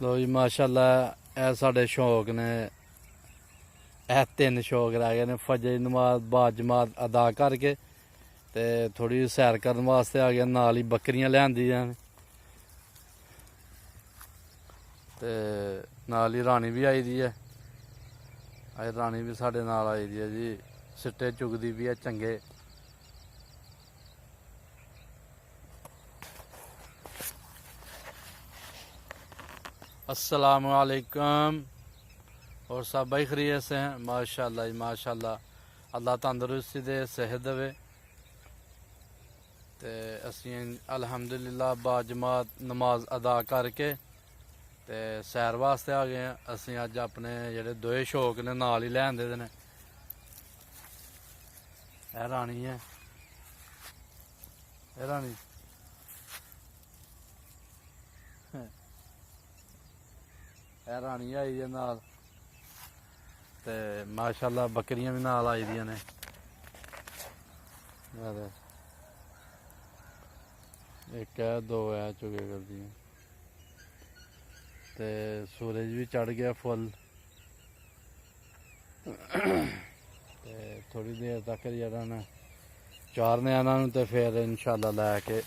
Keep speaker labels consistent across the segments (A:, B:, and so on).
A: लो जी माशाल्लाह ਇਹ ਸਾਡੇ ਸ਼ੌਕ ਨੇ। ਇਹ ਤਿੰਨ ਸ਼ੌਕ ਰਹਿ ਗਏ ਨੇ। ਫਜਰ ਦੀ ਨਮਾਜ਼ ਬਾਜਮਾਤ ਅਦਾ ਕਰਕੇ ਤੇ ਥੋੜੀ ਸੈਰ ਕਰਨ ਵਾਸਤੇ ਆ ਗਿਆ। ਨਾਲ ਹੀ ਬੱਕਰੀਆਂ ਲਿਆਂਦੀਆਂ ਨੇ ਤੇ ਨਾਲ ਹੀ ਰਾਣੀ ਵੀ ਆਈ ਦੀ ਹੈ। ਅੱਜ ਰਾਣੀ ਵੀ ਸਾਡੇ ਨਾਲ ਆਈ ਦੀ ਹੈ ਜੀ। ਸਿੱਟੇ ਚੁਗਦੀ ਵੀ ਹੈ ਚੰਗੇ। अस्सलामु अलैकुम। और सब भाई खैरियत से हैं? माशाल्लाह जी माशाल्लाह। अल्लाह तंदुरुस्ती दे सेहत देवे। ते असीं अल्हम्दुलिल्लाह बाजमात नमाज अदा करके ते सैर वास्ते आ गए हैं। असीं अज अपने जेह्ड़े दोए शौक ने नाल ही लैंदे ने। एह रानी है, एह रानी ਇਹ ਰਾਣੀ ਆਈ ਦੇ ਨਾਲ ਤੇ ਮਾਸ਼ਾਅੱਲਾ ਬੱਕਰੀਆਂ ਵੀ ਨਾਲ ਆਈ ਦੀਆਂ ਨੇ। ਇੱਕ ਹੈ ਦੋ ਹੈ ਚੁਗੇ ਕਰਦੀਆਂ ਤੇ ਸੂਰਜ ਵੀ ਚੜ ਗਿਆ ਫੁੱਲ ਤੇ ਥੋੜੀ ਦੇਰ ਤੱਕ ਜਿਹੜਾ ਨਾ ਚਾਰਨੇ ਇਹਨਾਂ ਨੂੰ ਤੇ ਫਿਰ ਇਨਸ਼ਾਅੱਲਾ ਲੈ ਕੇ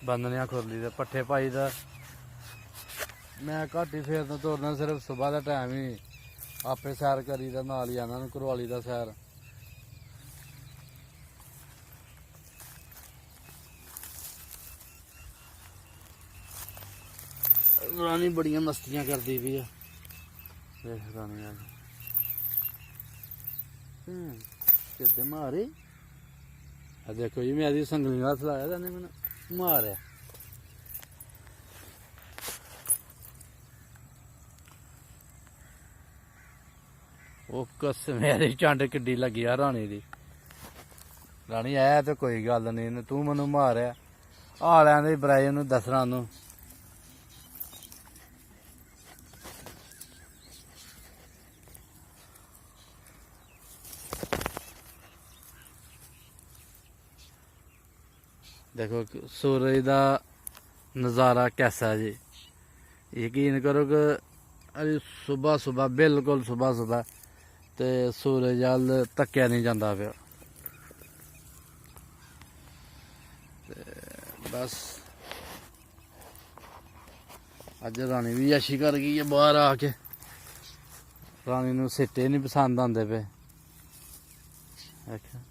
A: ਬੰਨਣਿਆ ਖੁਰਲੀ ਦੇ ਪੱਠੇ ਪਾਈ ਦਾ। मैं घट ही फेरना तुरना, सिर्फ सुबह का टाइम ही आपे सैर करी दा, नाल ही इन्हां नूं करवा ली दा सैर। रानी बड़ियां मस्तियां करती पई है। देख रानी किदे मारे देखो जी, मैं संगली हथ लाया था मैंने मारिया। ਉਹ ਕਸ ਮੇਰੀ ਚੰਡ ਕਿੱਡੀ ਲੱਗੀ ਆ ਰਾਣੀ ਦੀ। ਰਾਣੀ ਐ ਤੇ ਕੋਈ ਗੱਲ ਨਹੀਂ, ਤੂੰ ਮੈਨੂੰ ਮਾਰਿਆ ਆ ਲੈਂਦੇ ਬਰਾਏ ਨੂੰ ਦੱਸਣਾ ਉਹਨੂੰ। देखो सूरज का नज़ारा कैसा है जी। यकीन करो कि अभी सुबह सुबह बिल्कुल सुबह सुबह तो सूरज अल तक्या नहीं जाता पिया। बस अज रानी भी यशी कर गई है बाहर आके। रानी नूं सिट्टे नहीं पसंद आते पे। अच्छा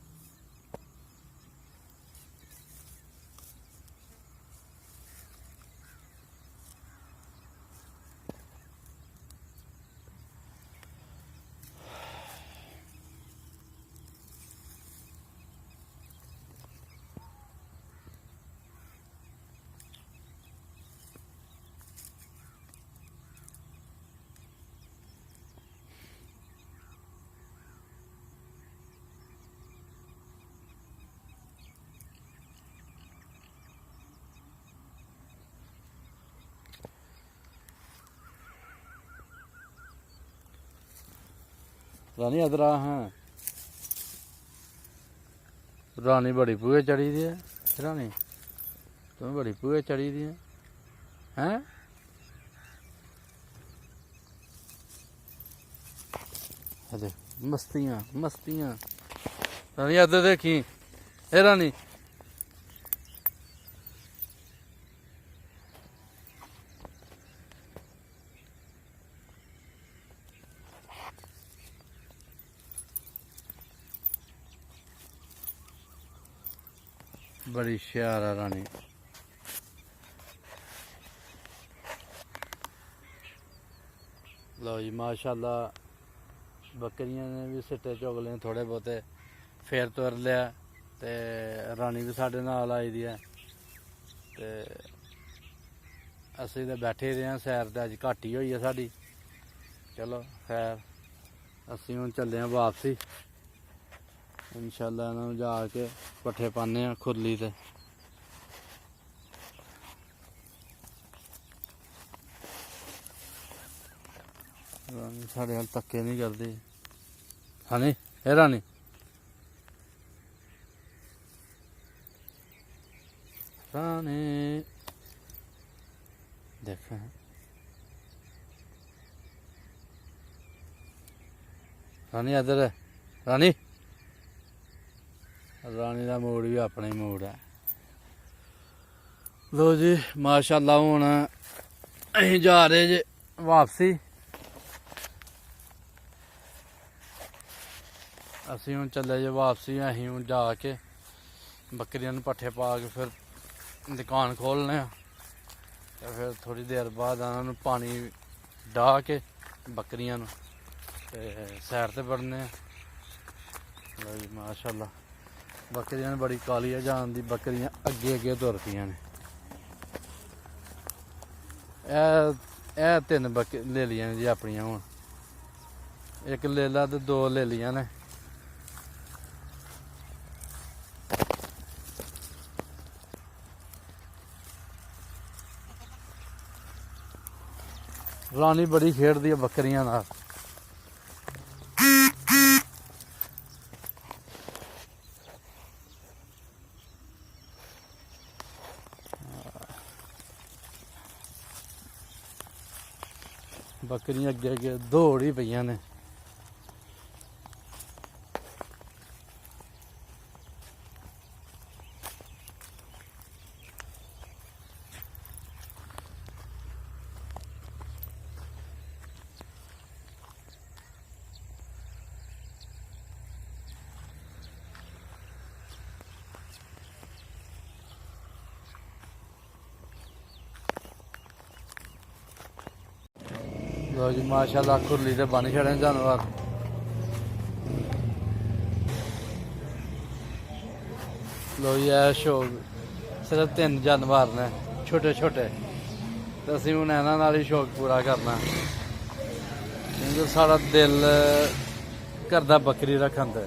A: रानी इधर आ। हाँ रानी बड़ी पूए चढ़ी दी है। रानी तुम बड़ी पूए चढ़ी दी है हैं? अरे मस्तियाँ मस्तियाँ। रानी इधर देखी। ए रानी बड़ी शार है रानी। लो जी माशाल्लाह बकरियां ने भी सिट्टे चुग ले थोड़े बहुते, फिर तुर लिया ते रानी भी साढ़े नाल आई दी है। ते असीं ते बैठे दे हां, सैर ते अज घट ही होई है साडी। चलो खैर असीं हुण चले आं वापसी। इंशाअल्लाह इन्हां नूं जाके पट्ठे पाने आ खुरली ते। रानी साढ़े हाल धक्के नहीं करती। हाँ नहीं है रानी रानी देखो रानी इधर है। रानी रानी का मूड भी अपना ही मूड है। लो जी माशाअल्लाह हुण असीं जा रहे जे वापसी। असीं हुण चले जे वापसी। असीं हुण जाके बकरियां नूं पट्ठे पा के फिर दुकान खोलने आ ते फिर थोड़ी देर बाद उन्हां नूं पानी डाह के बकरियां नूं ते सैर ते बढ़ने आ। लो जी माशाअल्लाह बकरियां ने बड़ी काली है जान दी। बकरियां अगे अगे तुर पियां ने। ए तीन ले लियां ने जी अपनियां हुण। एक ले ला ते दो ले लियां ने। रानी बड़ी खेड़दी है बकरियां नाल। बकरियां अगे अगे दौड़ ही पईयां ने। लो जी माशाअल्लाह खुरली ते बन छड़े जानवर। लो जी ऐ शौक सिर्फ 3 जानवर ने छोटे छोटे ते असीं हुण इन्हां नाल ही शौक पूरा करना क्योंकि साढ़ा दिल करदा बकरी रखन ते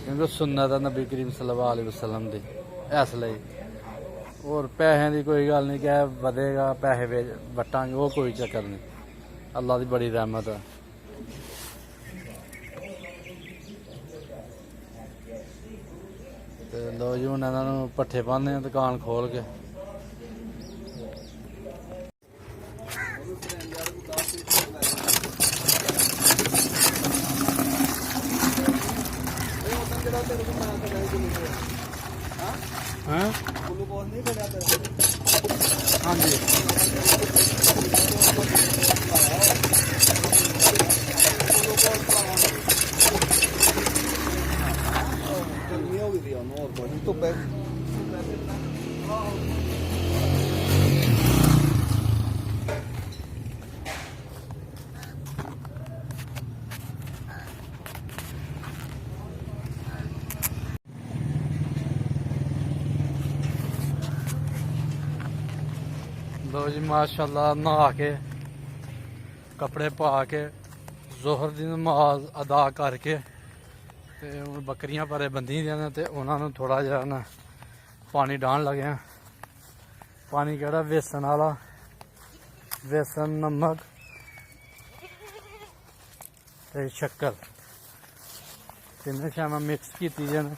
A: क्योंकि सुन्नत है नबी करीम सल्लल्लाहु अलैहि वसल्लम दी। इसलिए होर पैसें दी कोई गल नहीं कि बधेगा पैसे वट्टांगे वो कोई चक्कर नहीं। अल्लाह की बड़ी रहमत है। तो लो जी हुण इन्हां नूं पट्ठे पाने दुकान खोल के। हाँ जी लो जी माशाअल्लाह नहा के कपड़े पा के जोहर की नमाज अदा करके ते हुण बकरियां परे बंधी दियां ने ते उन्हां नूं थोड़ा जिहा ना पानी डाहन लगे। पानी केह्ड़ा बेसन वाला। बेसन नमक ते शक्कर तिन्ने शामां मिक्स कीती दियां ने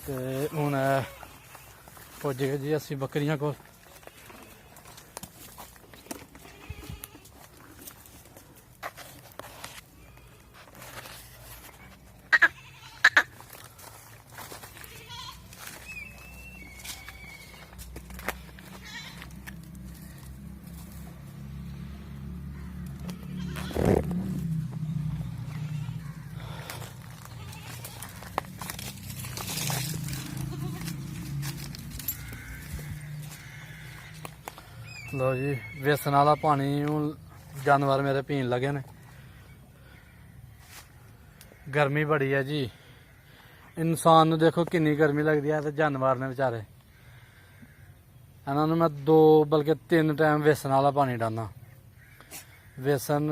A: ते हुण पुज्ज गए जी असीं बकरियां कोल। लो जी बेसन वाला पानी हूँ जानवर मेरे पीन लगे ने। गर्मी बड़ी है जी। इंसान नूं देखो किन्नी गर्मी लगती है तो जानवर ने बेचारे इन्होंने मैं 2 बल्कि 3 टाइम बेसन वाला पानी डालना। बेसन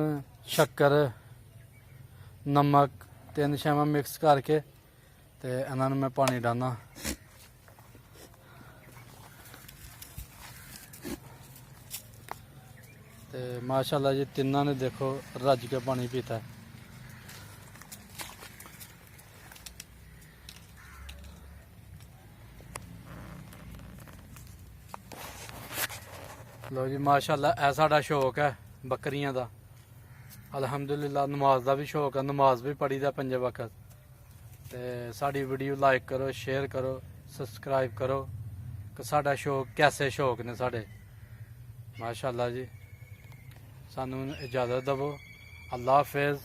A: शक्कर नमक 3 शामां मिक्स करके ते इन्होंने मैं पानी डालना। ते माशाअल्लाह जी तिन्ना ने देखो रज के पानी पीता है। ਲੋ ਜੀ ਮਾਸ਼ਾਅੱਲਾ ਇਹ ਸਾਡਾ ਸ਼ੌਕ ਹੈ ਬੱਕਰੀਆਂ ਦਾ। ਅਲਹਮਦੁਲਿਲਾ ਨਮਾਜ਼ ਦਾ ਵੀ ਸ਼ੌਕ ਹੈ, ਨਮਾਜ਼ ਵੀ ਪੜ੍ਹੀ ਦਾ 5 ਵਕਤ। ਤੇ ਸਾਡੀ ਵੀਡੀਓ ਲਾਈਕ ਕਰੋ, ਸ਼ੇਅਰ ਕਰੋ, ਸਬਸਕ੍ਰਾਈਬ ਕਰੋ ਕਿ ਸਾਡਾ ਸ਼ੌਕ ਕੈਸੇ ਸ਼ੌਕ ਨੇ ਸਾਡੇ। ਮਾਸ਼ਾਅੱਲਾ ਜੀ, ਸਾਨੂੰ ਇਜਾਜ਼ਤ ਦੇਵੋ। ਅੱਲਾ ਹਾਫਿਜ਼।